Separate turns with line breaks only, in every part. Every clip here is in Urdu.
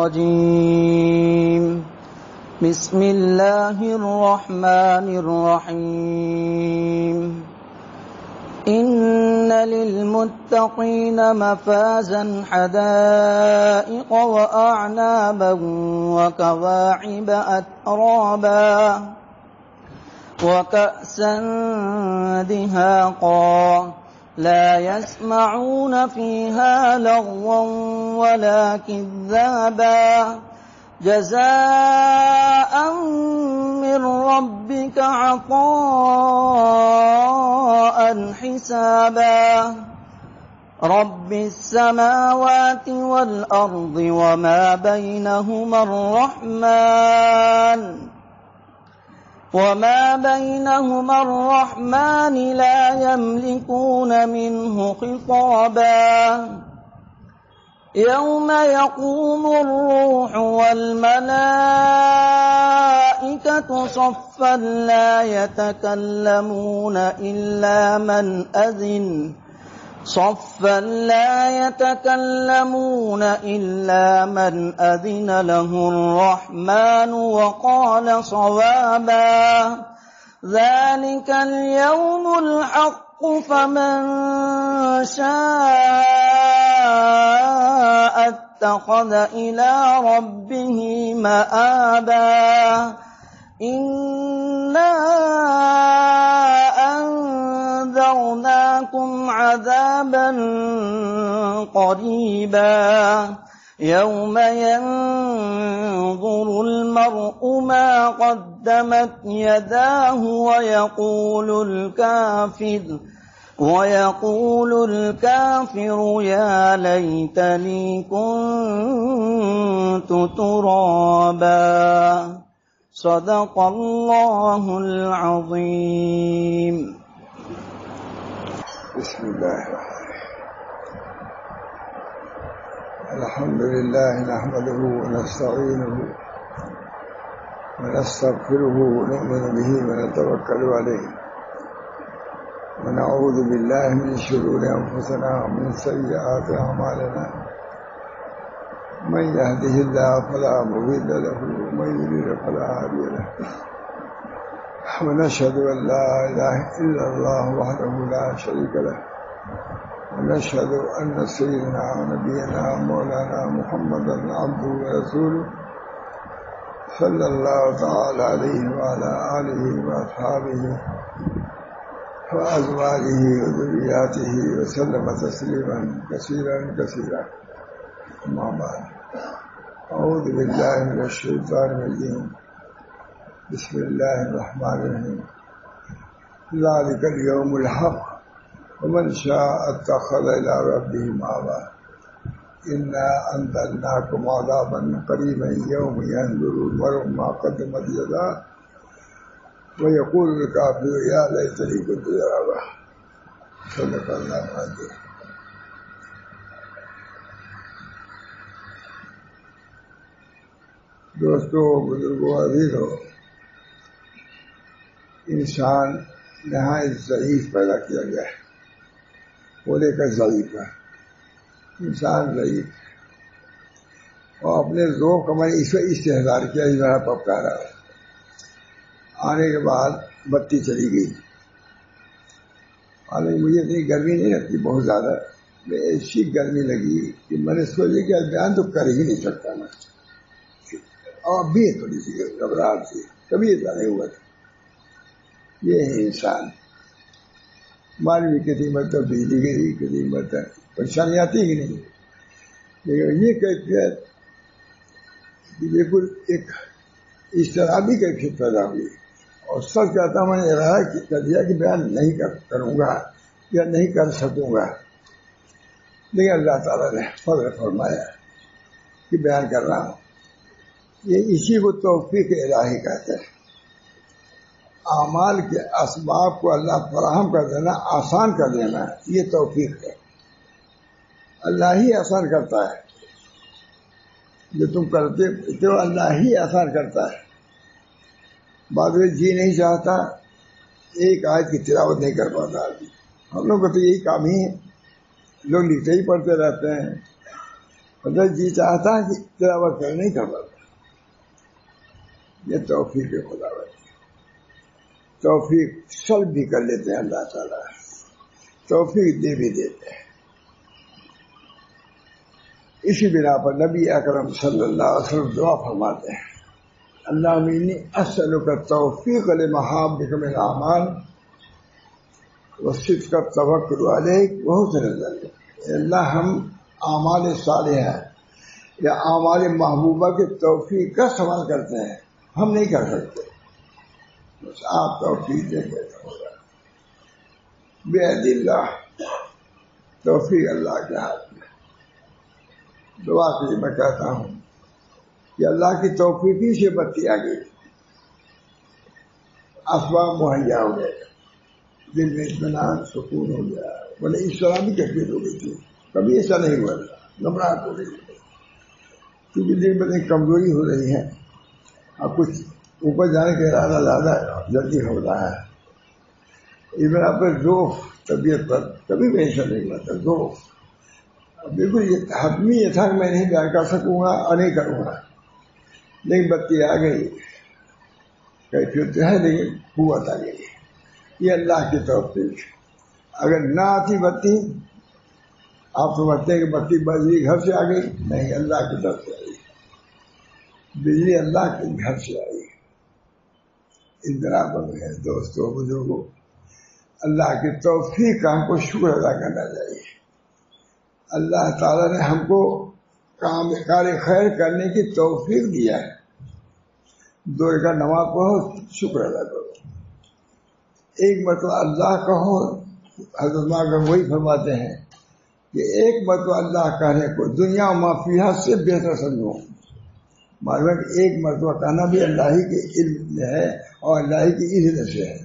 الرجيم بسم الله الرحمن الرحيم إن للمتقين مفازا حدائق وأعنابا وكواعب أترابا وكأسا دهاقا لا يسمعون فيها لغوا ولا كذابا جزاء من ربك عطاء حسابا رب السماوات والأرض وما بينهما الرحمن لا يملكون منه خطابا يوم يقوم الروح والملائكة صفا لا يتكلمون إلا من أذن له الرحمن وقال صوابا ذلك اليوم الحق فمن شاء اتخذ إلى ربه مآبا إنا أنذرناكم عذابا قريبا يوم ينظر المرء ما قدمت يداه ويقول الكافر يا ليتني كنت ترابا صدق الله العظيم.
بسم الله الحمد لله نحمده ونستعينه ونستغفره ونؤمن به ونتوكل عليه ونعوذ بالله من شرور أنفسنا ومن سيئات أعمالنا من يهده الله فلا مضل له ومن يضلل فلا هادي له ونشهد أن لا إله إلا الله وحده لا شريك له ونشهد أن سيدنا ونبينا مولانا محمدا عبده ورسوله صلى الله تعالى عليه وعلى آله وأصحابه وأزواجه وذرياته وسلم تسليما كثيرا أما بعد أعوذ بالله من الشيطان الرجيم بسم الله الرحمن الرحيم ذلك اليوم الحق ومن شاء اتخذ إلى ربه مآبا إنا أنذرناكم عذابا قريبا يوم ينظر المرء ما قدمت يداه ويقول الكافر يا ليتني كنت ترابا صدق الله العظيم. دوستو، بزرگوں، عزیزو، انسان نہایت ضعیف پیدا کیا گیا ہے. بولے کا ضعیف ہے انسان، ضعیف اور اپنے ذوق کا میں نے استحضار کیا، اس طرح پپکارا. آنے کے بعد بتی چلی گئی. حالانکہ مجھے اتنی گرمی نہیں لگتی بہت زیادہ، میں ایسی گرمی لگی کہ میں نے سوچا کہ بیان تو کر ہی نہیں سکتا میں. اور بھی تھوڑی سی گھبراہٹ تھی، کبھی ایسا نہیں ہوا تھا. یہ ہے انسان. ہماری بھی کسی مرتبہ بجلی گری، کسی مرتبہ پریشانی آتی ہی نہیں، لیکن یہ کیفیت بالکل ایک اضطرابی کیفیت پیدا ہوئی. اور سب کہتا میں نے ارادہ کر دیا کہ بیان نہیں کروں گا یا نہیں کر سکوں گا، لیکن اللہ تعالیٰ نے فضل فرمایا کہ بیان کر رہا ہوں. یہ اسی کو توفیق الہی کہتے ہیں. اعمال کے اسباب کو اللہ فراہم کر دینا، آسان کر دینا، یہ توفیق ہے. اللہ ہی آسان کرتا ہے. جو تم کرتے تو اللہ ہی آسان کرتا ہے. بعد میں جی نہیں چاہتا ایک آیت کی تلاوت نہیں کر پاتا آدمی. ہم لوگ کو تو یہی کام ہی ہے، لوگ لکھتے ہی پڑھتے رہتے ہیں. مطلب جی چاہتا ہے کہ تلاوت کر نہیں کر پاتا. یہ توفیق خدا ہے. توفیق سلب بھی کر لیتے ہیں اللہ تعالیٰ, توفیق دے بھی دیتے ہیں. اسی بنا پر نبی اکرم صلی اللہ علیہ وسلم دعا فرماتے ہیں, اللہم انی اسألک التوفیق لمحابک من الاعمال وصدق التوکل علیک وحسن الظن. اللہ ہم اعمال صالحہ یا اعمال محبوبہ کے توفیق کا سوال کرتے ہیں, ہم نہیں کر سکتے, بس آپ توفیق دیں گے تو ہوگا. بِیَدِ اللہ, توفیق اللہ کے ہاتھ میں. دعا کے لیے میں کہتا ہوں کہ اللہ کی توفیقی سے بتی آ گئی, اسباب مہیا ہو گئے, دل میں اطمینان سکون ہو گیا. بولے اس طرح بھی کیفیت ہو گئی تھی, کبھی ایسا نہیں ہوا تھا, گھبراہٹ ہو رہی ہے کیونکہ دل میں کمزوری ہو رہی ہے, اور کچھ اوپر جانے کا ارادہ زیادہ جلدی ہو رہا ہے. اس بنا پر ذوف طبیعت پر کبھی بھی ایسا نہیں ہوا تھا. ذوف بالکل یہ حتمی یہ تھا کہ میں نہیں بیان کر سکوں گا اور نہیں کروں گا, لیکن بتی آ گئی, کیفیت ہے لیکن قوت آ گئی. یہ اللہ کی توفیق. اگر نہ آتی بتی, آپ سمجھتے ہیں کہ بتی بجلی گھر سے آ گئی, نہیں, اللہ کی طرف سے آئی. بجلی اللہ کے گھر سے آئی. اس برابر ہے دوستوں بزرگوں, اللہ کی توفیق کا ہم کو شکر ادا کرنا چاہیے. اللہ تعالیٰ نے ہم کو کام کار خیر کرنے کی توفیق دیا ہے. 2 رکعت نماز پڑھو, شکر ادا کرو. ایک مرتبہ اللہ کہو, حضرت ماں وہی فرماتے ہیں کہ ایک مرتبہ اللہ کہنے کو دنیا مافیہ سے بہتر سمجھو. معلوم ہے کہ ایک مرتبہ کہنا بھی اللہ ہی کے علم میں ہے اور اللہ ہی کی اذن سے ہے.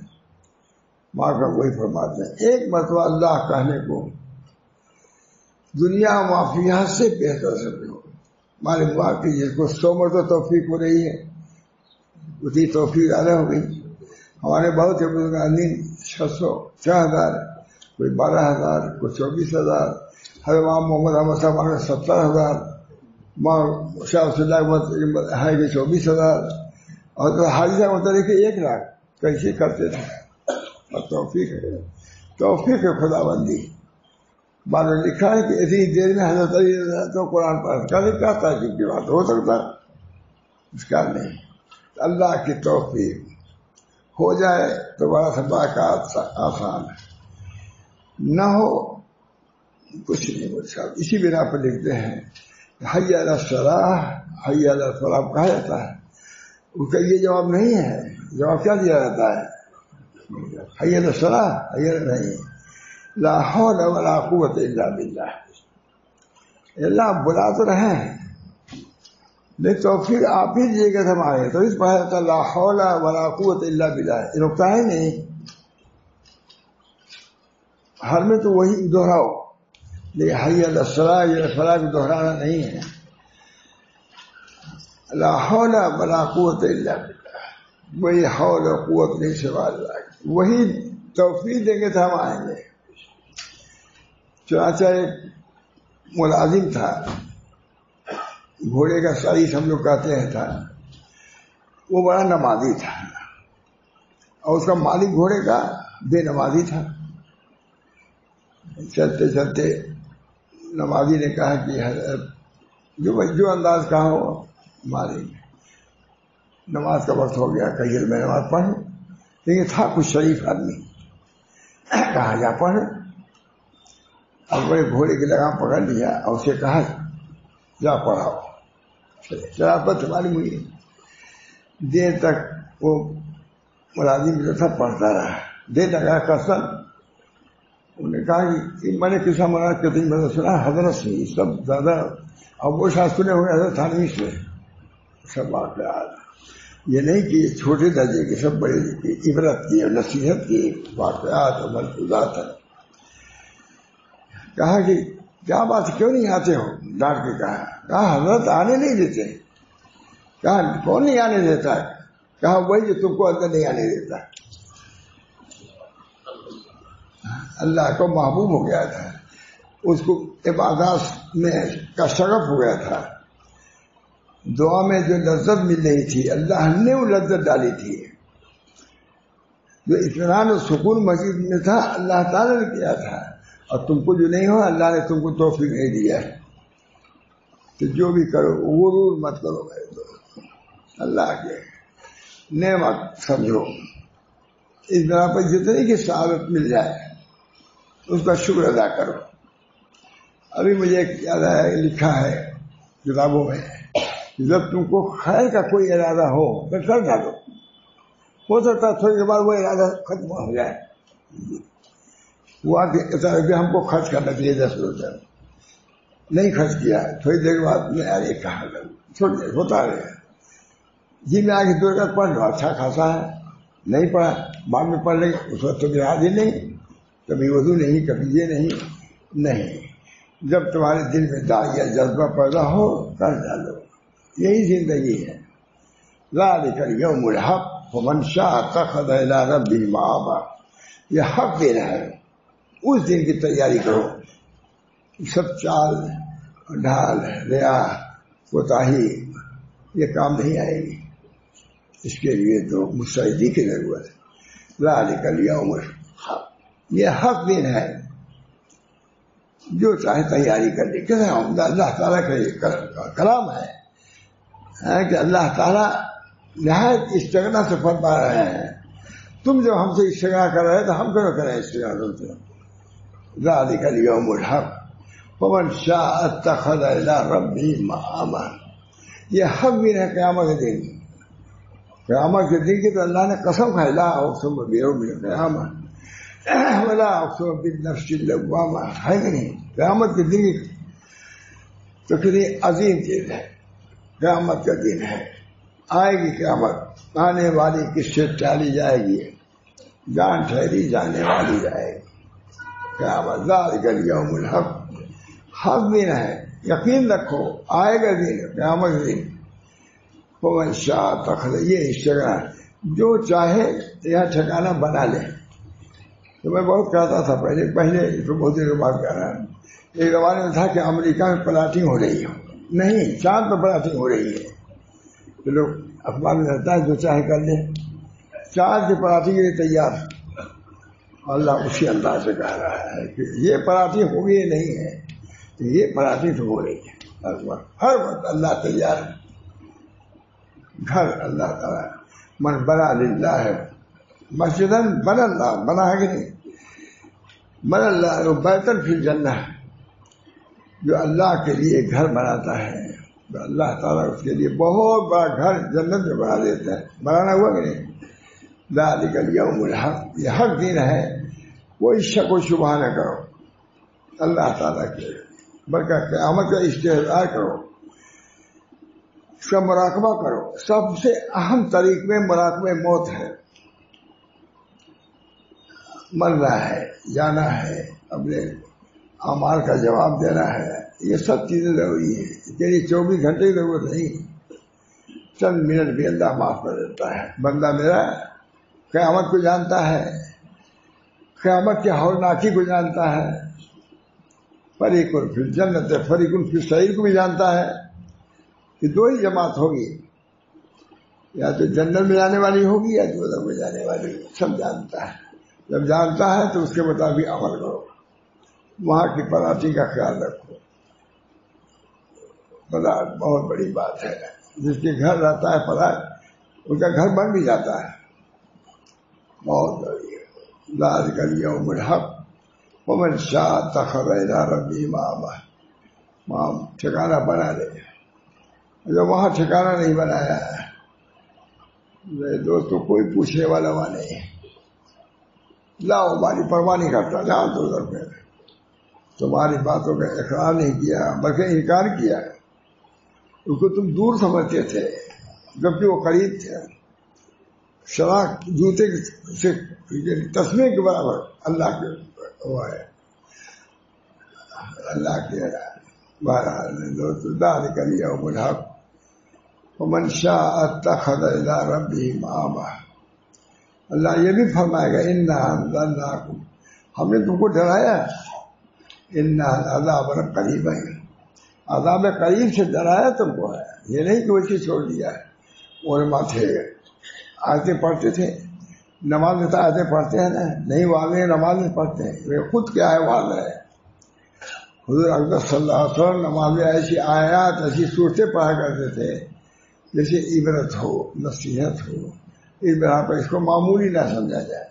ماں کا وہی فرماتے ہیں, ایک مرتبہ اللہ کہنے کو دنیا مافیہ سے بہتر سمجھو. معلوم ہوا کہ جس کو 100 مرتبہ توفیق ہو رہی ہے اتنی توفیق زیادہ ہو گئی. ہمارے بہت سے بزرگان 600 6000, کوئی 12000, کوئی 24000. حضرت محمد احمد صاحب 70000, ماں شاہ صلی اللہ ہے کہ 24000, اور تو حاجی صاحب مطلب کہ 1 لاکھ کیسے کرتے تھے. اور توفیق ہے, توفیق ہے خدا بندی. بعد میں لکھا ہے کہ اتنی دیر میں حضرت علی تو قرآن پڑھ کا لکھا تھا کہ بات ہو سکتا ہے, اس کا نہیں. اللہ کی توفیق ہو جائے تو بڑا سا باقاعدہ آسان ہے, نہ ہو کچھ نہیں بول سکتا. اسی بنا پر لکھتے ہیں حی علی الصلاۃ حی علی الفلاح کہا جاتا ہے. اس کا یہ جواب نہیں ہے. جواب کیا دیا جاتا ہے؟ حی علی الصلاۃ, حی علی نہیں, لا حول ولا قوت الا باللہ. اللہ بلا تو رہے ہیں لیکن توفیق آپ ہی دیجیے گا ہمارے. تو اس پڑھا جاتا لا حول ولا قوت الا باللہ, یہ رکتا ہے نہیں. ہر میں تو وہی دہراؤ, لیکن حی علی الصلاۃ حی علی الفلاح بھی دہرانا نہیں ہے. لا حول ولا قوت الا باللہ, وہی حول و قوت نہیں سوا اللہ کی, وہی توفیق دیں گے تو ہم آئیں گے. چنانچہ ایک ملازم تھا, گھوڑے کا سائز ہم لوگ کہتے ہیں تھا, وہ بڑا نمازی تھا اور اس کا مالک گھوڑے کا بے نمازی تھا. چلتے چلتے نمازی نے کہا کہ حضرت جو انداز کہا ہو مالک, نماز کا وقت ہو گیا, کہیے میں نماز پڑھوں. لیکن تھا کچھ شریف آدمی, کہا جا پڑھ. اب بڑے گھوڑے کی لگام پکڑ لیا اور اسے کہا جا پڑھاؤ. شرافت معلوم ہوئی. دیر تک وہ ملازم جو تھا پڑھتا رہا, دیر لگا قسم. انہوں نے کہا کہ میں نے قصہ مراد کے دن میں سنا حضرت سے, سب زیادہ اب وہ شاید سنے ہوئے حضرت تھانوی سے سب واقعات. یہ نہیں کہ چھوٹے درجے کے, سب بڑے عبرت کی اور نصیحت کی واقعات اور ملفوظات ہیں. کہا کہ کیا بات کیوں نہیں آتے ہو؟ ڈانٹ کے کہا حضرت آنے نہیں دیتے. کہا کون نہیں آنے دیتا ہے؟ کہا وہی جو تم کو اندر نہیں آنے دیتا. اللہ کو محبوب ہو گیا تھا, اس کو عبادات میں کا شغف ہو گیا تھا. دعا میں جو لذت مل رہی تھی اللہ نے وہ لذت ڈالی تھی. جو اطمینان و سکون مسجد میں تھا اللہ تعالیٰ نے کیا تھا, اور تم کو جو نہیں ہو اللہ نے تم کو توفیق نہیں دیا. تو جو بھی کرو غرور مت کرو میرے دوست, اللہ کے نعمت سمجھو. اس بنا پر جتنی کی سعادت مل جائے اس کا شکر ادا کرو. ابھی مجھے ایک یاد ہے, لکھا ہے کتابوں میں, جب تم کو خیر کا کوئی ارادہ ہو تو کر ڈالو. ہو سکتا ہے تھوڑی دیر بعد وہ ارادہ ختم ہو جائے. وہ کہ ہم کو خرچ کرنا چاہیے 10 روپے, نہیں خرچ کیا, تھوڑی دیر بعد میں یار یہ کہا چھوڑ دے ہوتا رہے جی میں آگے 2 رکعت پڑھ لو, اچھا خاصا ہے. نہیں پڑھا بعد میں پڑھ لیں, اس وقت تو یاد ہی نہیں, کبھی وضو نہیں, کبھی یہ نہیں. جب تمہارے دل میں داغ یا جذبہ پیدا ہو کر ڈالو. یہی زندگی ہے. ذالک الیوم الحق فمن شاء اتخذ الی ربہ مآبا. یہ حق دینا ہے, اس دن کی تیاری کرو. سب چال ڈھال ریا کوتاہی یہ کام نہیں آئے گی. اس کے لیے تو مستعدی کی ضرورت ہے. ذالک الیوم الحق, یہ حق دن ہے. جو چاہے تیاری کر لے. کیسے اللہ تعالیٰ کا یہ کلام ہے کہ اللہ تعالیٰ نہایت استغنا سے فرما رہے ہیں, تم جو ہم سے استغنا کر رہے تو ہم کیوں کریں استغنا تم سے. ذالک الیوم الحق فمن شاء اتخذ الی ربہ مآبا. یہ حق بھی ہے قیامت کے دن. قیامت کے دن کی تو اللہ نے قسم کھائی, لا اقسم بیوم القیامہ ولا اقسم بالنفس اللوامہ, ہے کہ نہیں. قیامت کے دن تو کتنی عظیم چیز ہے. قیامت کا دن ہے, آئے گی قیامت, آنے والی کس سے ٹالی جائے گی, جان ٹھہری جانے والی جائے گی. قیامت ذالک الیوم الحق, حق دن ہے, یقین رکھو آئے گا دن, قیامت دن. فمن شاء اتخذ, یہ استغنا جو چاہے یہاں ٹھکانہ بنا لے. تو میں بہت کہتا تھا پہلے تو بہت دیر بعد کہہ رہا ہوں. ایک زمانے میں تھا کہ امریکہ میں پلاٹنگ ہو رہی ہے, نہیں چاند پر پلاٹنگ ہو رہی ہے. تو لوگ اخبار میں رہتا ہے جو چاہے کر لے. چاند کی پلاٹنگ کے لیے تیار. اللہ اسی انداز سے کہہ رہا ہے کہ یہ پلاٹنگ ہوگی یہ نہیں ہے, یہ پلاٹنگ تو ہو رہی ہے. ہر وقت اللہ تیار ہے. گھر اللہ تعالیٰ من بنا للہ ہے مسجدن بنا اللہ, بنا ہے کہ نہیں. من اللہ بیتن فی الجنہ, جو اللہ کے لیے گھر بناتا ہے تو اللہ تعالیٰ اس کے لیے بہت بڑا گھر جنت میں بنا دیتا ہے. بنانا ہوا کہ نہیں. ذالک الیوم الحق, یہ حق دن ہے. کوئی شک و شبہ نہ کرو اللہ تعالیٰ کے, بلکہ قیامت کا استحضار کرو, اس کا مراقبہ کرو. سب سے اہم طریق میں مراقبہ موت ہے. مرنا ہے, جانا ہے, اپنے اعمال کا جواب دینا ہے, یہ سب چیزیں ضروری ہیں. کہ 24 گھنٹے کی ضرورت نہیں, چند منٹ بھی اللہ معاف کر دیتا ہے. بندہ میرا قیامت کو جانتا ہے, قیامت کے ہولناکی کو جانتا ہے, فریقن فی الجنت فریقن فی السعیر کو بھی جانتا ہے کہ 2 ہی جماعت ہوگی, یا تو جنت میں جانے والی ہوگی یا دوزخ میں جانے والی. سب جانتا ہے. جب جانتا ہے تو اس کے مطابق عمل کرو. وہاں کی پراٹھی کا خیال رکھو. بہت بڑی بات ہے. جس کے گھر رہتا ہے پراٹھ, اس کا گھر بن بھی جاتا ہے. بہت بڑی ہے. ذالک الیوم الحق ومن شاء اتخذ الی ربہ مآبا. وہاں ٹھکانہ بنا لے. جو وہاں ٹھکانہ نہیں بنایا ہے میرے دوستوں, کوئی پوچھنے والا وہاں نہیں ہے. لاؤ ہماری پرواہ نہیں کرتا. جہاں تو میں تمہاری باتوں کا اقرار نہیں کیا بلکہ انکار کیا. اس کو تم دور سمجھتے تھے جبکہ وہ قریب تھے. شراک جوتے سے تسمے کے برابر اللہ کے وہ ہے. اللہ کے بہرحال دوست, ذالک الیوم الحق ومن شاء اتخذ الی ربہ مآبا. اللہ یہ بھی فرمائے گا انا انذرناکم, ہم نے تم کو ڈرایا. انا عذاب قریب, عذاب قریب سے ڈرایا تم کو ہے. یہ نہیں کہ ویسے چھوڑ دیا. علماء تھے, آیتیں پڑھتے تھے, نماز میں تو آیتیں پڑھتے ہیں نا, نہیں والے نماز میں پڑھتے ہیں, وہ خود کیا ہے والے ہے. حضور اکبر صلی اللہ علیہ وسلم نماز میں ایسی آیات ایسی صورتیں پڑھا کرتے تھے جیسے عبرت ہو, نصیحت ہو. اس بنا پر اس کو معمولی نہ سمجھا جائے.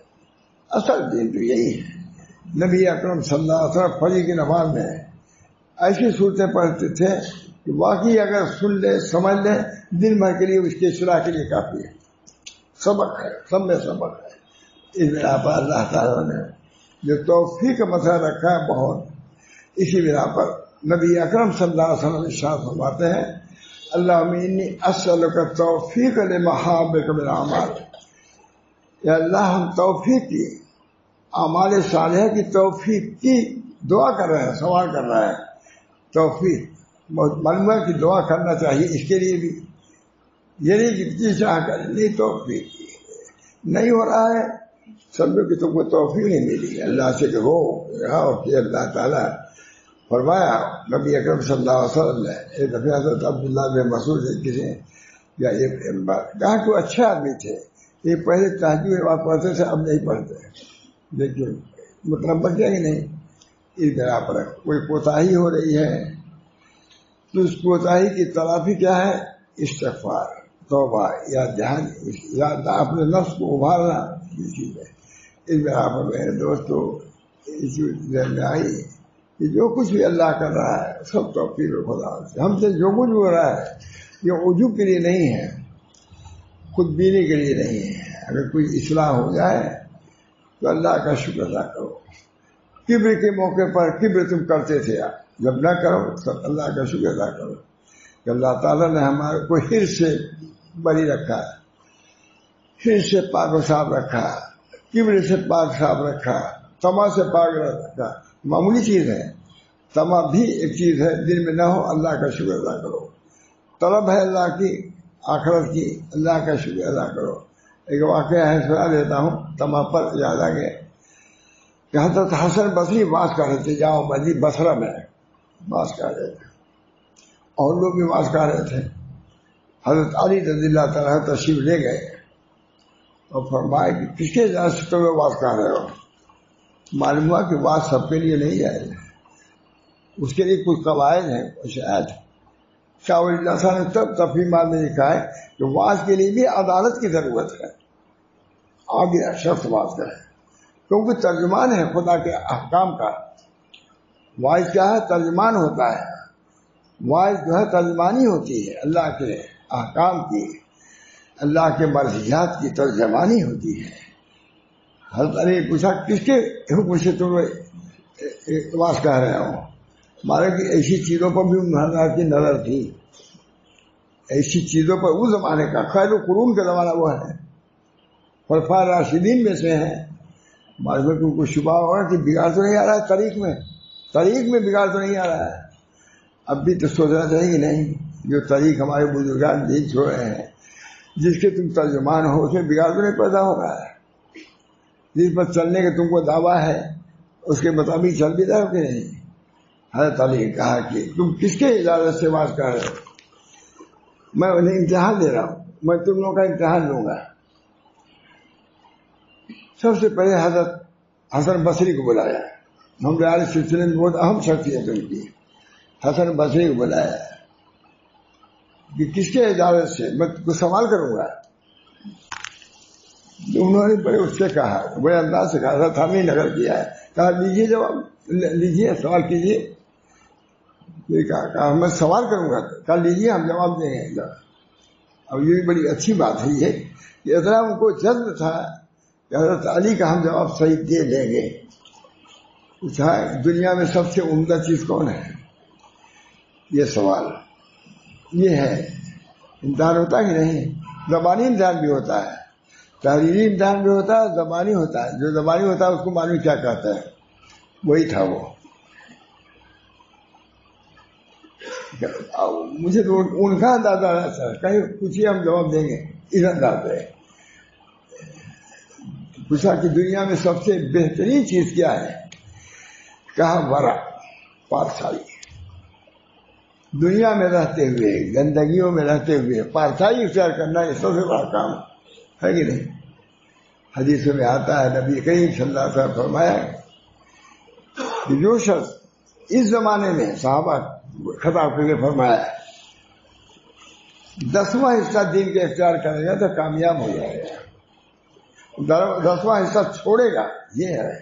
اصل دین تو یہی ہے. نبی اکرم صلی اللہ علیہ وسلم فجر کی نماز میں ایسی صورتیں پڑھتے تھے کہ واقعی اگر سن لے سمجھ لے دن بھر کے لیے اس کے اصلاح کے لیے کافی ہے. سبق ہے, سب میں سبق ہے. اس بنا پر اللہ تعالیٰ نے جو توفیق کا مسئلہ رکھا ہے بہت, اسی بنا پر نبی اکرم صلی اللہ علیہ وسلم ارشاد فرماتے ہیں اللہم انی اسألک توفیق لمحابک من الاعمال. یا اللہ ہم توفیق کی, اعمال صالحہ کی توفیق کی دعا کر رہے ہیں, سوال کر رہے ہیں. توفیق معلوم ہے کہ دعا کرنا چاہیے اس کے لیے بھی, یہ نہیں کہ جی چاہ کر نہیں, توفیق نہیں ہو رہا ہے سمجھو کہ تم کو توفیق نہیں ملی. اللہ سے کہ ہو کہ اللہ تعالیٰ فرمایا نبی اکرم صلی اللہ علیہ وسلم نے ایک دفعہ حضرت عبداللہ بن مسعود کسی یا ایک بار کہا کہ وہ اچھے آدمی تھے, یہ پہلے تہجد نماز پڑھتے تھے, اب نہیں پڑھتے, لیکن مطلب بچے کہ نہیں. اس طرح پر کوئی کوتاہی ہو رہی ہے تو اس کوتاہی کی تلافی کیا ہے؟ استغفار, توبہ, یا دھیان, یا اپنے نفس کو ابھارنا. یہ چیز ہے. اس طرح پر میرے دوستوں اس ذہن میں آئی کہ جو کچھ بھی اللہ کر رہا ہے سب توفیق خدا سے. ہم سے جو کچھ ہو رہا ہے یہ عجوب کے لیے نہیں ہے, خود بینی کے لیے نہیں ہے. اگر کوئی اصلاح ہو جائے تو اللہ کا شکر ادا کرو. کبر کے موقع پر کبر تم کرتے تھے, جب نہ کرو تو اللہ کا شکر ادا کرو کہ اللہ تعالیٰ نے ہمارے کو حرص سے بری رکھا, حرص سے پاک و صاف رکھا, کبر سے پاک صاف رکھا, طمع سے پاک رکھا. معمولی چیز ہے, طمع بھی ایک چیز ہے, دل میں نہ ہو. اللہ کا شکر ادا کرو. طلب ہے اللہ کی آخرت کی, اللہ کا شکر ادا کرو. ایک واقعہ ہے سنا دیتا ہوں, طمع پر یاد آ گیا کہ حضرت حسن بصری واز کر رہے تھے, جاؤ مسجد بصرہ میں واز کر رہے تھے, اور لوگ بھی واز کر رہے تھے. حضرت علی رضی اللہ تعالیٰ تشریف لے گئے اور فرمائے کہ کس کے اجازت سے تمہیں واز کر رہے ہو. معلوم ہوا کہ واز سب کے لیے نہیں جائے, اس کے لیے کچھ قواعد ہیں. شاید شاہ ولی اللہ صاحب نے تب تفہیمات میں لکھا ہے کہ واز کے لیے بھی عدالت کی ضرورت ہے. آگے شخص واز کرے کیونکہ ترجمان ہے خدا کے احکام کا. واعظ کیا ہے؟ ترجمان ہوتا ہے. واعظ جو ہے ترجمانی ہوتی ہے اللہ کے احکام کی, اللہ کے مرضیات کی ترجمانی ہوتی ہے. حضرت علی نے پوچھا کس کے حکم سے تم واز کہہ رہے ہو؟ ہمارے کی ایسی چیزوں پر بھی حضرت کی نظر تھی, ایسی چیزوں پر اس زمانے کا خیر القرون کا زمانہ وہ ہے, خلفائے راشدین میں سے ہیں. ہمارے میں کوئی شبہ ہوگا کہ بگاڑ تو نہیں آ رہا ہے طریق میں بگاڑ تو نہیں آ رہا ہے. اب بھی تو سوچنا چاہیے نہیں, جو طریق ہمارے بزرگان دین چھوڑے ہیں جس کے تم ترجمان ہو اس میں بگاڑ تو نہیں پیدا ہو رہا ہے. جس پر چلنے کا تم کو دعویٰ ہے اس کے مطابق چل بھی رہا ہو کہ نہیں. حضرت علی نے کہا کہ تم کس کے اجازت سے واز کر رہے ہو؟ میں انہیں امتحان دے رہا ہوں, میں تم لوگوں کا امتحان لوں گا. سب سے پہلے حضرت حسن بصری کو بلایا. ہم ریاض سلسلے میں بہت اہم شخصیت ان کی. حسن بصری کو بلایا کہ کس کے اجازت سے, میں کچھ سوال کروں گا. انہوں نے بڑے اس سے کہا, بڑے انداز سے کہا, حضرت ہم نے نقل کیا ہے, کہا لیجیے جواب لیجیے, سوال کیجیے. کہا میں سوال کروں گا, کہا لیجیے ہم جواب دیں گے. اب یہ بھی بڑی اچھی بات ہے یہ کہ اتنا ان کو جذب تھا کہ حضرت علی کا ہم جواب صحیح دے دیں گے. پوچھا دنیا میں سب سے عمدہ چیز کون ہے؟ یہ سوال یہ ہے. امتحان ہوتا ہے کہ نہیں؟ زبانی امتحان بھی ہوتا ہے, تحریری امتحان بھی ہوتا ہے, زبانی ہوتا ہے. جو زبانی ہوتا ہے اس کو معلوم کیا کہتا ہے, وہی تھا وہ. مجھے تو ان کا اندازہ رہتا ہے, کہیں پوچھیے ہم جواب دیں گے. اس انداز ہے پوچھا کہ دنیا میں سب سے بہترین چیز کیا ہے؟ کہا ورع, پاکسالی. دنیا میں رہتے ہوئے گندگیوں میں رہتے ہوئے پارسائی اختیار کرنا یہ سب سے بڑا کام ہے کہ نہیں؟ حدیث میں آتا ہے نبی کریم صلی اللہ علیہ وسلم فرمایا کہ جو شخص اس زمانے میں صحابہ خطاب کر کے فرمایا 10واں حصہ دین کے اختیار کرے گا تو کامیاب ہو جائے گا، 10واں حصہ چھوڑے گا یہ ہے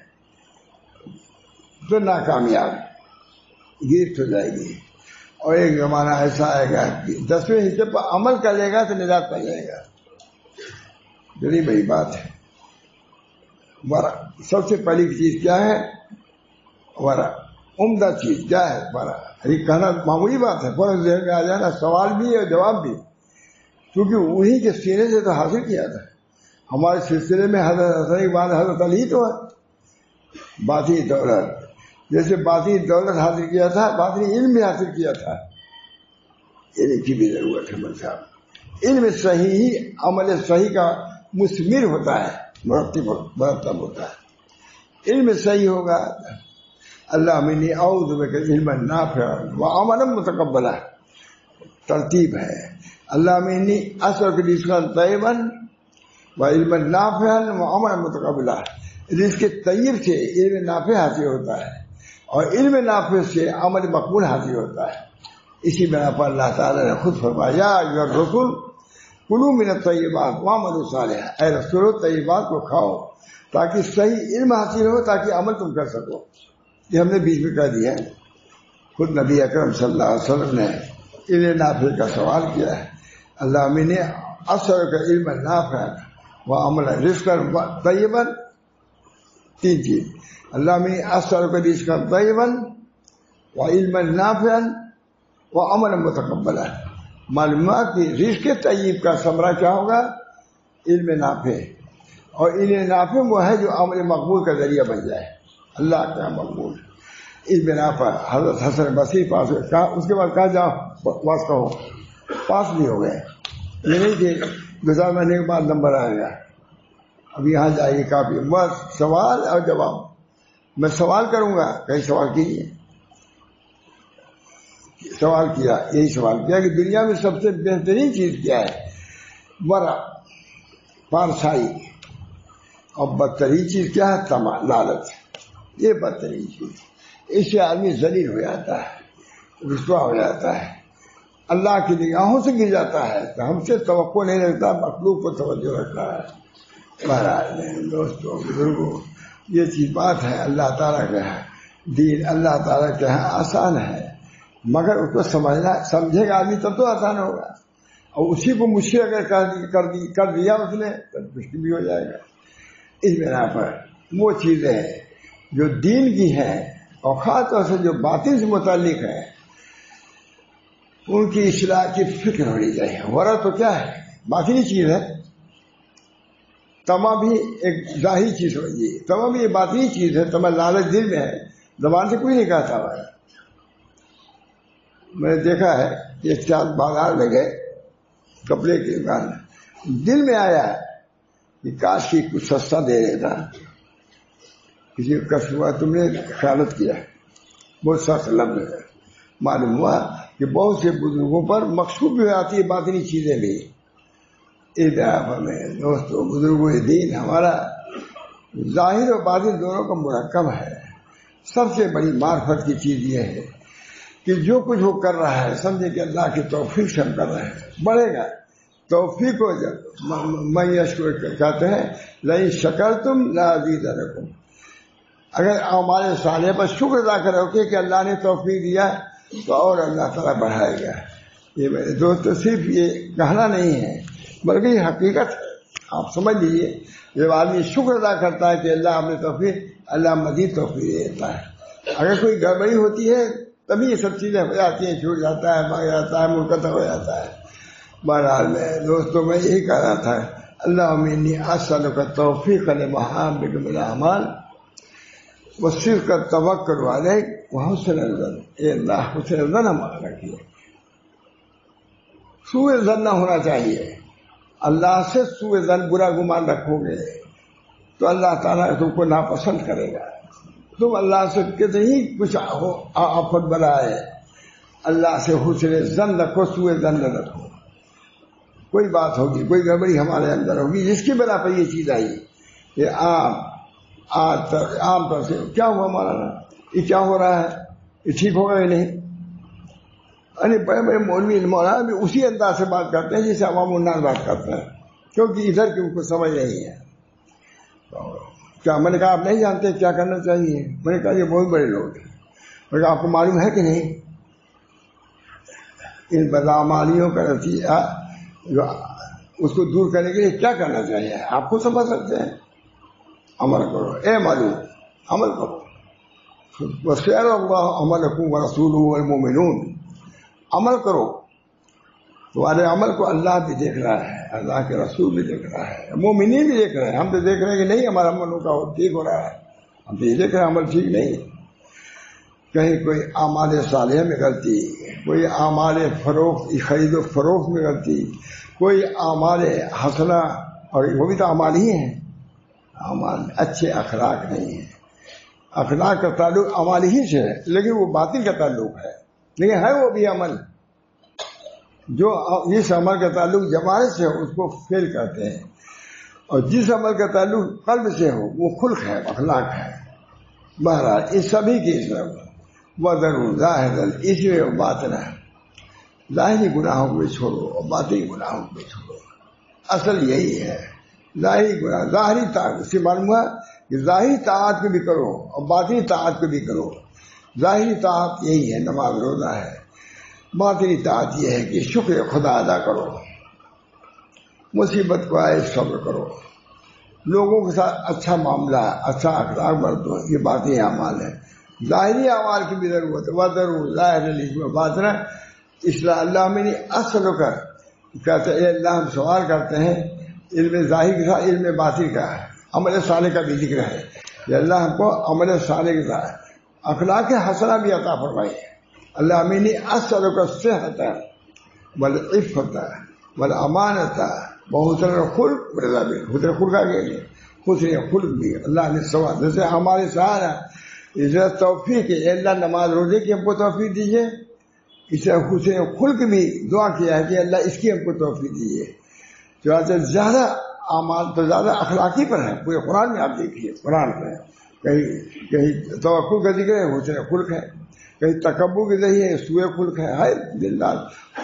تو ناکامیاب گرفت ہو جائے گی۔ اور ایک زمانہ ایسا آئے گا کہ 10ویں حصے پر عمل کر لے گا تو نجات پا جائے گا۔ بڑی بڑی بات ہے۔ ورا سب سے پہلی چیز کیا ہے؟ ورا عمدہ چیز کیا ہے؟ ورا یہ کہنا معمولی بات ہے، فوراً ذہن میں آ جانا، سوال بھی اور جواب بھی، کیونکہ وہی کے سینے سے تو حاصل کیا تھا۔ ہمارے سلسلے میں حضرت حسن کے بعد حضرت علی تو ہے، باطنی دولت، جیسے باطنی دولت حاصل کیا تھا باطنی علم بھی حاصل کیا تھا۔ علم کی بھی ضرورت ہے بھائی صاحب، علم صحیح عمل صحیح کا مثمر ہوتا ہے، مرتب ہوتا ہے۔ علم صحیح ہوگا، اللہ منی اعوذ بک علما نافعا وعملا متقبلا، ترتیب ہے۔ اللہ منی اسألک رزقا طیبا وعلما نافعا وعملا متقبلا، رزق طیب سے علم نافع حاصل ہوتا ہے اور علم نافع سے عمل مقبول حاصل ہوتا ہے۔ اسی بنا پر اللہ تعالیٰ نے خود فرمایا یا ایھا الرسل کلوا من الطیبات واعملوا صالحا، اے رسولو طیبات کو کھاؤ تاکہ صحیح علم حاصل ہو، تاکہ عمل تم کر سکو۔ یہ ہم نے بیچ میں کہہ دیا ہے، خود نبی اکرم صلی اللہ علیہ وسلم نے علم نافع کا سوال کیا ہے۔ اللہ من اسألک علما نافعا وعملا رزقا طیبا، تین چیز، اللہ من اسألک رزقا طیبا وعلما نافعا وعملا متقبلا۔ معلوم کہ رزق طیب کا ثمرہ کیا ہوگا؟ علم نافع، اور علم نافع وہ ہے جو عمل مقبول کا ذریعہ بن جائے، اللہ کا مقبول۔ اس بنا پر حضرت حسن بصری پاس ہوئے، کہا اس کے بعد کہا جاؤ پاس کہو، پاس بھی ہو گئے۔ یہ نہیں کہ 2 مہینے کے بعد نمبر آئے گا، اب یہاں جائیے کافی، بس سوال اور جواب۔ میں سوال کروں گا، کہیں سوال کیجیے، سوال کیا، یہی سوال کیا کہ دنیا میں سب سے بہترین چیز کیا ہے؟ ورع، پارسائی، اور بدترین چیز کیا ہے؟ طمع، لالچ۔ یہ بدترین چیز، اس سے آدمی ذلیل ہو جاتا ہے، رسوا ہو جاتا ہے، اللہ کی نگاہوں سے گر جاتا ہے، تو ہم سے توقع نہیں رکھتا، مخلوق کو توجہ رکھتا ہے۔ بہرحال دوستوں بزرگوں، یہ چیز بات ہے، اللہ تعالیٰ کا ہے دین، اللہ تعالیٰ کے یہاں آسان ہے، مگر اس کو سمجھے گا آدمی تب تو آسان ہوگا، اور اسی کو مشکل اگر کر دیا اس نے تو مشکل بھی ہو جائے گا۔ اس بنا پر وہ چیزیں جو دین کی ہیں اور خاص طور سے جو باطن سے متعلق ہے ان کی اصلاح کی فکر ہونی چاہیے۔ ورا تو کیا ہے؟ باطنی چیز ہے، طمع بھی ایک ظاہری چیز ہوگی، طمع بھی ایک باطنی چیز ہے، طمع لالچ دل میں ہے، زبان سے کوئی نہیں کہتا ہے۔ میں نے دیکھا ہے کہ ایک ساتھ بازار میں گئے کپڑے کی دکان میں، دل میں آیا کہ کاش کی کچھ سستا دے دیتا، کسی کو کشف ہوا تم نے خیانت کیا، بہت سخت لفظ ہے۔ معلوم ہوا کہ بہت سے بزرگوں پر مقصود بھی آتی ہے باطنی چیزیں بھی۔ میں دوستوں بزرگوں دین ہمارا ظاہر اور باطن دونوں کا مرکب ہے۔ سب سے بڑی معرفت کی چیز یہ ہے کہ جو کچھ وہ کر رہا ہے سمجھے کہ اللہ کی توفیق سے ہم کر رہے ہیں، بڑھے گا توفیق ہو جائے۔ میں یشکر کہتے ہیں لئن شکرتم لازیدنکم، اگر ہمارے صالح پر شکر ادا کرو کہ اللہ نے توفیق دیا تو اور اللہ تعالیٰ بڑھائے گا۔ یہ میرے دوست صرف یہ کہنا نہیں ہے بلکہ یہ حقیقت ہے، آپ سمجھ لیجیے۔ جب آدمی شکر ادا کرتا ہے کہ اللہ ہم نے توفیق، اللہ مزید توفیق دیتا ہے۔ اگر کوئی گڑبڑی ہوتی ہے تبھی یہ سب چیزیں ہو جاتی ہیں، چھوٹ جاتا ہے، مر جاتا ہے، منقطع ہو جاتا ہے۔ بہرحال میں دوستوں میں یہی کہہ رہا تھا، اللہم انی اسألک توفیق لمحابک من الاعمال وصدق التوکل علیک وحسن الظن۔ اے اللہ حسن الظن ہمارا رکھیے، سوء ظن نہ ہونا چاہیے۔ اللہ سے سوء ظن، برا گمان رکھو گے تو اللہ تعالیٰ تم کو ناپسند کرے گا۔ تم اللہ سے کتنی کچھ آفت بنائے اللہ سے حسن ظن رکھو، سوء ظن نہ رکھو. کوئی بات ہوگی، کوئی گڑبڑی ہمارے اندر ہوگی جس کی بنا پر یہ چیز آئی کہ عام طور سے کیا ہوا مولانا، یہ کیا ہو رہا ہے، یہ ٹھیک ہوگا یا نہیں. ارے بڑے بڑے مولوی مولانا بھی اسی انداز سے بات کرتے ہیں جسے عوام الناس بات کرتے ہیں، کیونکہ ادھر کی ان کو سمجھ نہیں ہے. کیا میں نے کہا آپ نہیں جانتے کیا کرنا چاہیے؟ میں نے کہا یہ بہت بڑے لوگ ہیں. میں نے کہا آپ کو معلوم ہے کہ نہیں ان بدعمالیوں کا نتیجہ جو اس کو دور کرنے کے لیے کیا کرنا چاہیے؟ آپ کو سمجھ سکتے ہیں. عمل کرو، اے معلوم عمل کرو. وَسَيَرَى اللَّهُ عَمَلَكُمْ وَرَسُولُهُ وَالْمُؤْمِنُونَ. عمل کرو، تمہارے عمل کو اللہ بھی دیکھ رہا ہے، اللہ کے رسول بھی دیکھ رہا ہے، مومنین بھی دیکھ رہے ہیں. ہم تو دیکھ رہے ہیں کہ نہیں ہمارا عمل کا ٹھیک ہو رہا ہے، ہم تو یہ دیکھ رہے ہیں عمل ٹھیک نہیں. کہیں کوئی اعمال صالحہ میں غلطی، کوئی اعمال فروخت خرید و فروخت میں غلطی، کوئی اعمال حسنہ، اور وہ بھی تو اعمال ہی ہیں. اعمال اچھے اخلاق نہیں ہیں. اخلاق کا تعلق اعمال ہی سے ہے، لیکن وہ باطن کا تعلق ہے، لیکن ہے وہ بھی عمل. جو جس عمل کا تعلق جوارح سے ہو اس کو فعل کہتے ہیں، اور جس عمل کا تعلق قلب سے ہو وہ خلق ہے، اخلاق ہے. بہرحال اس سبھی کی طرف وَذَرُوا ظَاهِرَ الْإِثْمِ وَبَاطِنَهُ. ظاہری گناہوں کو بھی چھوڑو اور باطنی گناہوں کو بھی چھوڑو. اصل یہی ہے، ظاہری گناہ ظاہری طاعت سے معلوم ہے کہ ظاہری طاعت کو بھی کرو اور باطنی طاعت کو بھی کرو. ظاہری طاعت یہی ہے، نماز روزہ ہے. باطنی طاعت یہ ہے کہ شکر خدا ادا کرو، مصیبت کو آئے صبر کرو، لوگوں کے ساتھ اچھا معاملہ، اچھا اخلاق برتو. یہ باطنی اعمال ہے. ظاہری اعمال کی بھی ضرورت ہے. وَذَرُوا ظَاهِرَ الْإِثْمِ وَبَاطِنَهُ. اصلاح اللہ میں نے اصل کر کہتے ہیں اللہ ہم سوال کرتے ہیں علم ظاہر کے ساتھ علم باطن کا ہے، عمل صالح کا بھی ذکر ہے کہ اللہ ہم کو عمل صالح کے ساتھ اخلاق حسنہ بھی عطا فرمائی. اللہ میں نے اصل کا صحت والعفت والامانت وحسن الخلق حسن خلق آگے نہیں، حسن خلق بھی اللہ نے سوال. جیسے ہمارے سہارا عزت توفیق ہے، اللہ نماز روزے کی ہم کو توفیق دیجیے. اسے حسن خلق بھی دعا کیا ہے کہ اللہ اس کی ہم کو توفیق دیجیے. چنانچہ زیادہ اعمال تو زیادہ اخلاقی پر ہے. پورے قرآن میں آپ دیکھیے، قرآن میں کہیں توقع کا ذکر ہے حسن خلق ہے، کہیں تکبر کے ذریعے سوء خلق ہے. دل دار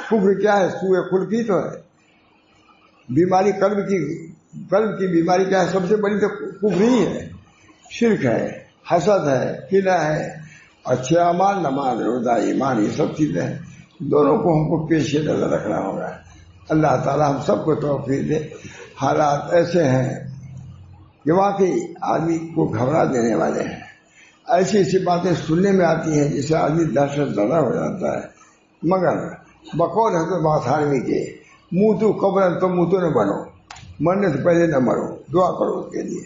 کفر کیا ہے؟ سوء خلق ہی تو ہے. بیماری قلب کی بیماری کیا ہے؟ سب سے بڑی تو کفر ہی ہے، شرک ہے، حسد ہے، کینہ ہے. اچھے اعمال نماز روزہ ایمان یہ سب چیزیں ہیں، دونوں کو ہم کو پیش نظر رکھنا ہوگا. اللہ تعالیٰ ہم سب کو توفیق دے. حالات ایسے ہیں کہ واقعی آدمی کو گھبرا دینے والے ہیں. ایسی ایسی باتیں سننے میں آتی ہیں جس سے آدمی دہشت زدہ ہو جاتا ہے. مگر بقول حضرت باسانوی کے منہ تو قبر تو منہ تو نہ بنو، مرنے سے پہلے نہ مرو، دعا کرو اس کے لیے.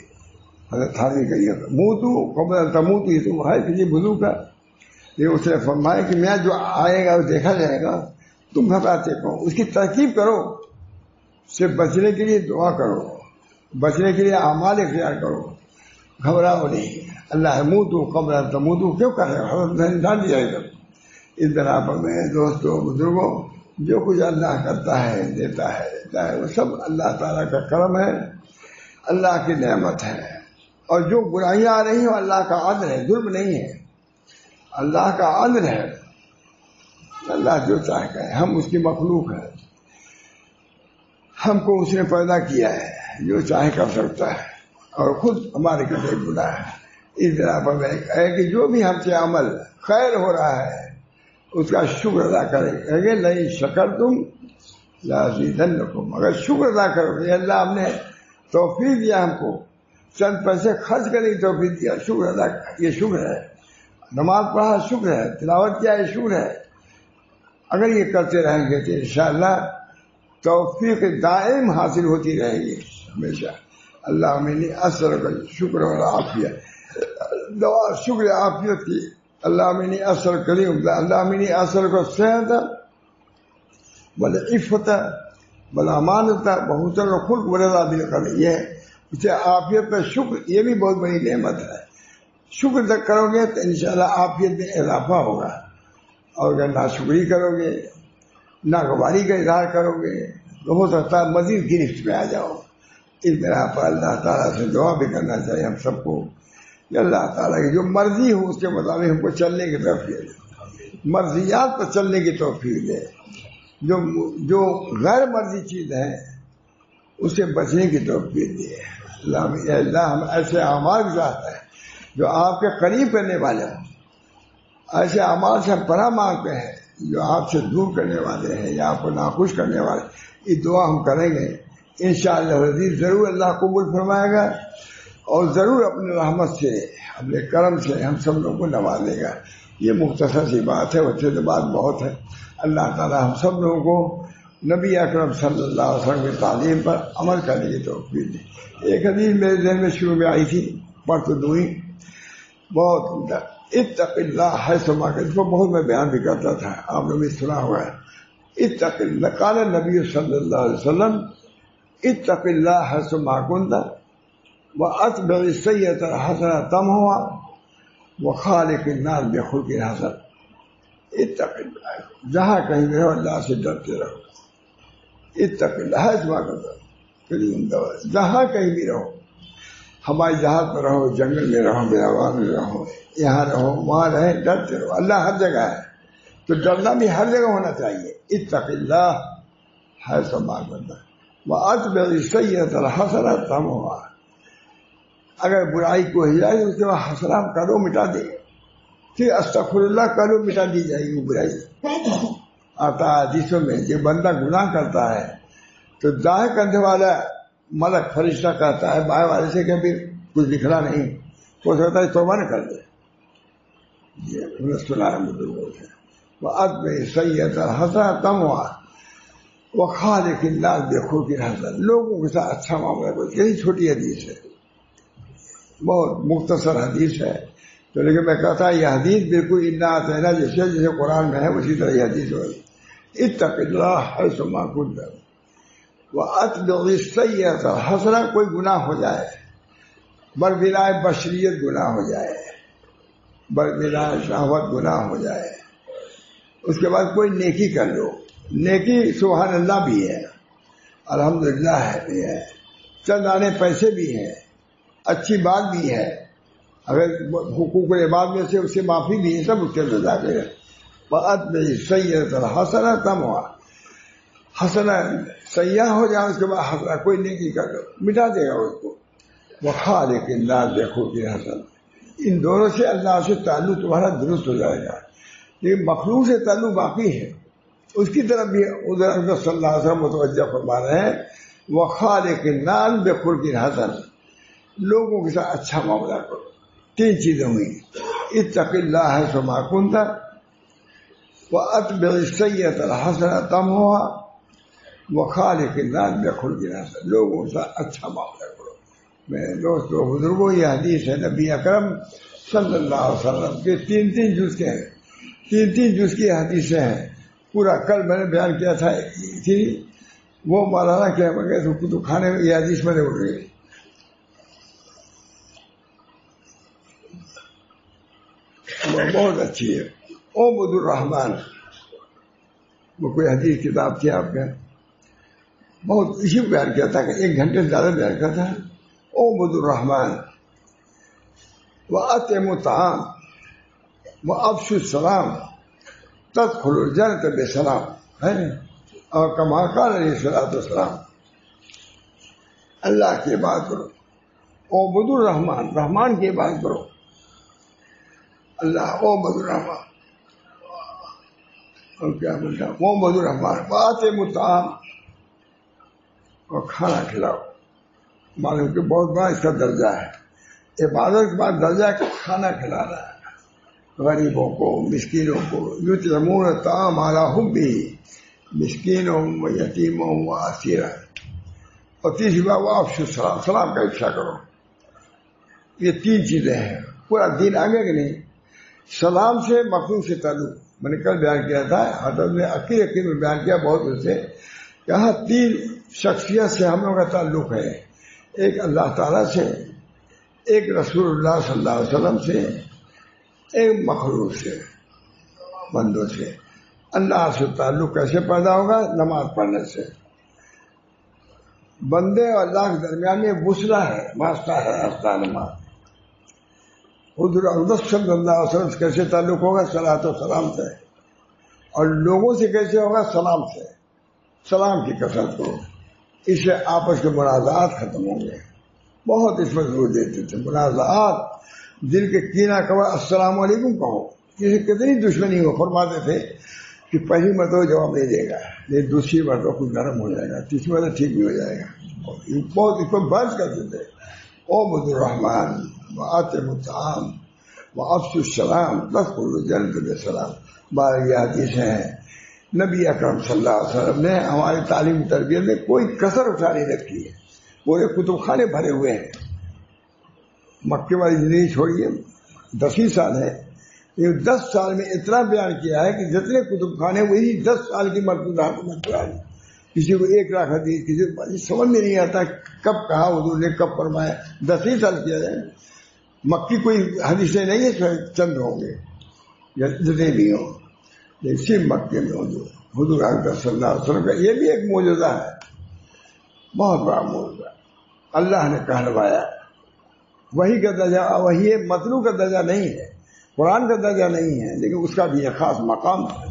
حضرت تھانوی کا یہ منہ تو قبر تو منہ تو یہ تو ہے کسی بزرگ کا. یہ اس نے فرمایا کہ میں جو آئے گا وہ دیکھا جائے گا، تم گھبراتے کہو، اس کی ترکیب کرو، سے بچنے کے لیے دعا کرو، بچنے کے لیے اعمال اختیار کرو، گھبراؤ نہیں. اللہ منہ تو قبر تو منہ تو کیوں کر رہے ہو؟ انسان دیا ادھر. اس طرح پر میں دوستوں بزرگوں جو کچھ اللہ کرتا ہے دیتا ہے وہ سب اللہ تعالیٰ کا کرم ہے، اللہ کی نعمت ہے. اور جو برائیاں آ رہی ہیں اللہ کا عدل ہے، ظلم نہیں ہے، اللہ کا عدل ہے. اللہ جو چاہے کرے، ہم اس کی مخلوق ہیں، ہم کو اس نے پیدا کیا ہے، جو چاہے کر سکتا ہے اور خود ہمارے قدر گناہ ہے. اس طرح پر ہے کہ جو بھی ہم سے عمل خیر ہو رہا ہے اس کا شکر ادا کرے. کہ نہیں شکر تم لازیدنکم، اگر شکر ادا کرو کہ اللہ ہم نے توفیق دیا، ہم کو چند پیسے خرچ کرنے کی توفیق دیا، شکر ادا کر. یہ شکر ہے. نماز پڑھا شکر ہے، تلاوت کیا یہ شکر ہے. اگر یہ کرتے رہیں گے تو انشاءاللہ توفیق دائم حاصل ہوتی رہے گی ہمیشہ. اللہ میں نے اثر کا شکر اور عافیت دعا شکر عافیت کی. اللہ میں نے اثر کریم، اللہ میں نے اثر کو صحت بل عفت بل امانت بہت خلق بلدا دل کر. یہ اسے عافیت کا شکر یہ بھی بہت بڑی نعمت ہے. شکر تک کرو گے تو انشاءاللہ عافیت میں اضافہ ہوگا اور اگر ناشکری کرو گے، ناگواری کا اظہار کرو گے تو ہو سکتا ہے مزید گرفت میں آ جاؤ۔ اس بنا پر اللہ تعالیٰ سے دعا بھی کرنا چاہیے ہم سب کو کہ اللہ تعالیٰ کی جو مرضی ہو اس کے مطابق ہم کو چلنے کی توفیق دے، مرضیات پر چلنے کی توفیق دے، جو غیر مرضی چیز ہے اس سے بچنے کی توفیق دے۔ اللہ ہم ایسے اعمال کے ساتھ ہیں جو آپ کے قریب کرنے والے ہوں، ایسے اعمال سے ہم پناہ مانگتے ہیں جو آپ سے دور کرنے والے ہیں یا آپ کو ناخوش کرنے والے۔ یہ دعا ہم کریں گے انشاءاللہ العزیز، ضرور اللہ قبول فرمائے گا اور ضرور اپنے رحمت سے اپنے کرم سے ہم سب لوگوں کو نوازے گا۔ یہ مختصر سی بات ہے، ویسے تو بات بہت ہے۔ اللہ تعالی ہم سب لوگوں کو نبی اکرم صلی اللہ علیہ وسلم کی تعلیم پر عمل کرنے کی توفیق دے۔ ایک حدیث میرے ذہن میں شروع میں آئی تھی، پڑھ تو دوں ہی، بہت اتق اللہ حیث ما کنت، اس کو بہت میں بیان بھی کرتا تھا، آپ نے بھی سنا ہوا ہے۔ اتق اللہ، قال نبی صلی اللہ علیہ وسلم اتق اللہ حیث ما کنت واتبع السیئۃ الحسنۃ تمحوها وخالق الناس بخلق حسن۔ اتق اللہ، جہاں کہیں بھی رہو اللہ سے ڈرتے رہو۔ اتق اللہ حیث ما کنت، جہاں کہیں بھی رہو، ہمارے جہاز میں رہو، جنگل میں رہو، بیابان میں رہو، یہاں رہو، وہاں رہے، ڈرتے رہو۔ اللہ ہر جگہ ہے تو ڈرنا بھی ہر جگہ ہونا چاہیے۔ اتق اللہ حیث ما کنت واتبع السیئۃ الحسنۃ تمحوها، اگر برائی کو ہجائی اس کے بعد حسنات کرو مٹا دے، پھر استغفر اللہ کرو مٹا دی جائے گی برائی۔ آتا حدیثوں میں کہ بندہ گناہ کرتا ہے تو دائیں کندھے والا ملک فرشتہ کہتا ہے بائیں والے سے کہ پھر کچھ لکھنا نہیں، ہو سکتا ہے توبہ نہ کر دے۔ یہ سنا ہے بزرگوں سے۔ واتبع السیئۃ الحسنۃ تمحوها وخالق الناس بخلق حسن، لوگوں کے ساتھ اچھا معاملہ کرو۔ یہی چھوٹی حدیث ہے، بہت مختصر حدیث ہے، تو لیکن میں کہتا یہ حدیث بالکل انا اعطینا جیسے قرآن میں ہے اسی طرح یہ حدیث ہوئی۔ اتق اللہ حیث ما کنت واتبع السیئۃ الحسنۃ، کوئی گناہ ہو جائے، بربلائے بشریت گناہ ہو جائے، بربلائے شہوت گناہ ہو جائے، اس کے بعد کوئی نیکی کر لو۔ نیکی سبحان اللہ بھی ہے، الحمدللہ ہے بھی ہے، چند آنے پیسے بھی ہیں، اچھی بات بھی ہے، اگر حقوق العباد میں سے اس سے معافی بھی ہے، سب اس کے اندر داخل ہے۔ واتبع السیئۃ الحسنۃ تمحوها، حسنہ سیاح ہو جائے اس کے بعد حسنہ کوئی نیکی کر لو، مٹا دے گا اس کو۔ وخالق الناس بخلق حسن، ان دونوں سے اللہ سے تعلق تمہارا درست ہو جائے گا، لیکن مخلوق سے تعلق باقی ہے، اس کی طرف بھی ادھر صلی اللہ علیہ وسلم متوجہ فرما رہے ہیں۔ وخالق الناس بخلق حسن، لوگوں کے ساتھ اچھا معاملہ کرو۔ تین چیزیں ہوئی، اتق اللہ حیث ما کنت واتبع السیئۃ الحسنۃ تمحوها وخالق الناس بخلق حسن، لوگوں کے ساتھ اچھا معاملہ کرو۔ میرے دوستو بزرگوں، یہ حدیث ہے نبی اکرم صلی اللہ علیہ وسلم کے تین جز کے ہیں، تین جز کی حدیثیں ہیں۔ پورا کل میں نے بیان کیا تھا تھی، وہ مولانا کیا بغیر کتب خانے میں یہ حدیث میں نے اٹھ گئی۔ بہت اچھی ہے۔ عبد الرحمن، وہ کوئی حدیث کتاب تھی آپ کا، بہت اسی کو بیان کیا تھا کہ 1 گھنٹے سے زیادہ بیان کیا تھا۔ عبد الرحمن وأطعموا الطعام وأفشوا السلام تدخلوا الجنة بسلام، ہے اور کما قال علیہ الصلوۃ والسلام، اللہ کی بات کرو، عبد الرحمن، رحمان کی بات کرو، اللہ عبد الرحمن، اور کیا بولتا عبد الرحمن وأطعموا الطعام، اور کھانا کھلاؤ۔ معلوم کہ بہت بڑا اس کا درجہ ہے، عبادت کے بعد درجہ کھانا کھلانا ہے غریبوں کو، مسکینوں کو۔ یطعمون الطعام علی حبہ مسکینوں و یتیموں و اسیرا، اور تیسری بات وافشوا السلام، سلام کا افشا کرو۔ یہ 3 چیزیں ہیں، پورا دین آگے کہ نہیں۔ سلام سے مخلوق سے تعلق میں نے کل بیان کیا تھا، حضرت نے عقیل میں بیان کیا بہت سے، یہاں 3 شخصیت سے ہم لوگوں کا تعلق ہے، ایک اللہ تعالیٰ سے، ایک رسول اللہ صلی اللہ علیہ وسلم سے، ایک مخلوق سے۔ بندوں سے۔ اللہ سے تعلق کیسے پیدا ہوگا؟ نماز پڑھنے سے۔ بندے اور اللہ کے درمیان میں وصلہ ہے، واسطہ ہے، راستہ نماز۔ حضور اقدس صلی اللہ علیہ وسلم سے کیسے تعلق ہوگا؟ صلاۃ و سلام سے۔ اور لوگوں سے کیسے ہوگا؟ سلام سے، سلام کی کثرت کرو، اس سے آپس کے منازعات ختم ہوں گے۔ بہت اس پر زور دیتے تھے، منازعات، دل کے کینہ کبا، السلام علیکم کہو، کسی کتنی دشمنی ہو، فرماتے تھے کہ پہلی مرتبہ جواب نہیں دے گا، لیکن دوسری مرتبہ کچھ نرم ہو جائے گا، تیسری مرتبہ ٹھیک بھی ہو جائے گا۔ بہت اس پر بحث کرتے تھے۔ اعبدوا الرحمن وآتموا الطعام وافشوا السلام تدخلوا الجنة بسلام۔ یہ حدیثیں ہیں۔ نبی اکرم صلی اللہ علیہ وسلم نے ہماری تعلیم تربیت میں کوئی کسر اٹھا نہیں رکھی ہے، پورے کتب خانے بھرے ہوئے ہیں۔ مکے والی زندگی چھوڑیے، 10 ہی سال ہے، یہ 10 سال میں اتنا بیان کیا ہے کہ جتنے کتب خانے وہی 10 سال کی مرتبہ قرآن۔ کسی کو 1 لاکھ حدیث، کسی کو سمجھ میں نہیں آتا کب کہا حضور نے، کب فرمایا۔ 10 ہی سال کیا جائے، مکی کوئی حدیثیں نہیں ہے، چند ہوں گے جتنے بھی ہوں، لیکن صرف مکے میں حضور صلی اللہ علیہ وسلم کا یہ بھی ایک معجزہ ہے، بہت بڑا معجزہ۔ اللہ نے کہلوایا، وہی کا درجہ، وہی مطلوع کا درجہ نہیں ہے، قرآن کا درجہ نہیں ہے، لیکن اس کا بھی ایک خاص مقام ہے۔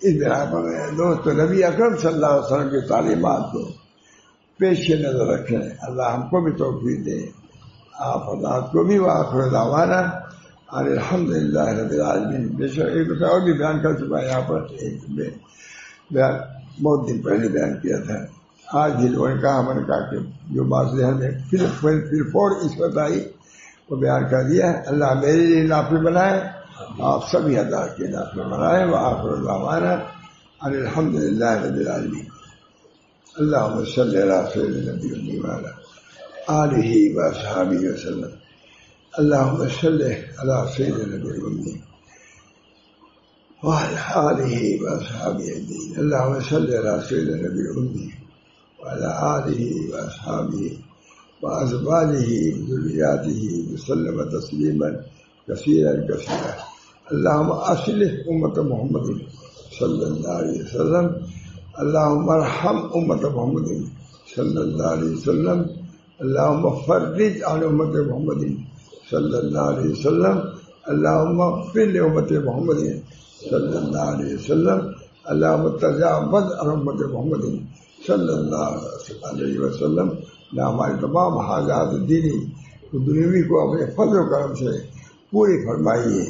اس بنا پر دوستو، نبی اکرم صلی اللہ علیہ وسلم کی تعلیمات کو پیش نظر رکھیں۔ اللہ ہم کو بھی توفیق دے، آپ حضرات کو بھی۔ وآخر دعوانا ان الحمدللہ رب العالمین۔ بے شک ایک دفعہ اور بھی بیان کر چکا ہے یہاں پر، ایک بیان بہت دن پہلے بیان کیا تھا، آج بھی لوگوں نے کہا، ہم نے کہا کہ جو بات ذہن میں پھر فور اس وقت آئی وہ بیان کر دیا ہے۔ اللہ میرے لیے نافع بنائے، آپ سبھی ادا کے نافع بنائے۔ وآخر دعوانا ان الحمدللہ رب العالمین۔ اللہم صلی علی سیدنا نبی وعلی آلہ واصحابہ وسلم۔ اللہم صلی علی سیدنا نبی وعلی آلہ واصحابہ اجمعین۔ اللہم صلی علی سیدنا نبی وعلی آلہ واصحابہ وازواجہ وذریاتہ وسلم تسلیما کثیرا کثیرا۔ اللہم اصلح امت محمد صلی اللہ علیہ وسلم۔ اللہم ارحم امت محمد صلی اللہ علیہ وسلم۔ اللہم فرج عن امت محمد صلی اللہ علیہ وسلم۔ اللہم اغفر لامت محمد صلی اللہ علیہ وسلم۔ اللہم تجاوز عن امت محمد صلی اللہ علیہ وسلم۔ ہماری تمام حاجات دینی و دنیوی کو اپنے فضل و کرم سے پوری فرمائیے۔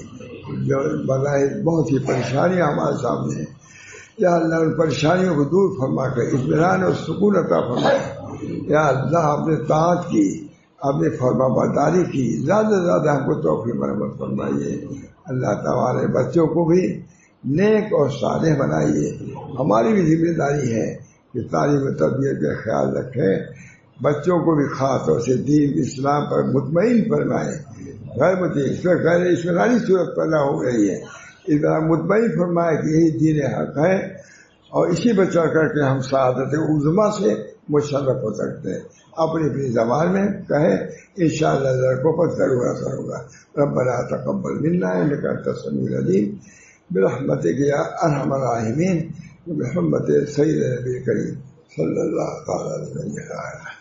جو بظاہر بہت سی پریشانیاں ہمارے سامنے ہیں، یا اللہ ان پریشانیوں کو دور فرما کر اطمینان اور سکون عطا فرمائے۔ یا اللہ اپنے طاعت کی، اپنے فرما برداری کی زیادہ سے زیادہ ہم کو توفیق مرحمت فرمائیے۔ اللہ تعالیٰ بچوں کو بھی نیک اور صالح بنائیے۔ ہماری بھی ذمہ داری ہے کہ تعلیم و تربیت کا خیال رکھیں، بچوں کو بھی خاص طور سے دین اسلام پر مطمئن فرمائیں۔ غیر اس میں غیر اطمینانی صورت پیدا ہو رہی ہے، اس طرح مطمئن فرمائے کہ یہی دین حق ہے، اور اسی پر چڑھ کر کے ہم سعادت عظمیٰ سے مشرف ہو سکتے ہیں۔ اپنی اپنی زبان میں کہیں، انشاءاللہ لڑکوں پر ضرور اثر ہوگا۔ ربنا تقبل منا انک انت السمیع العلیم برحمتک یا ارحم الراحمین، برحمت سید نبی کریم صلی اللہ تعالی علیہ وسلم۔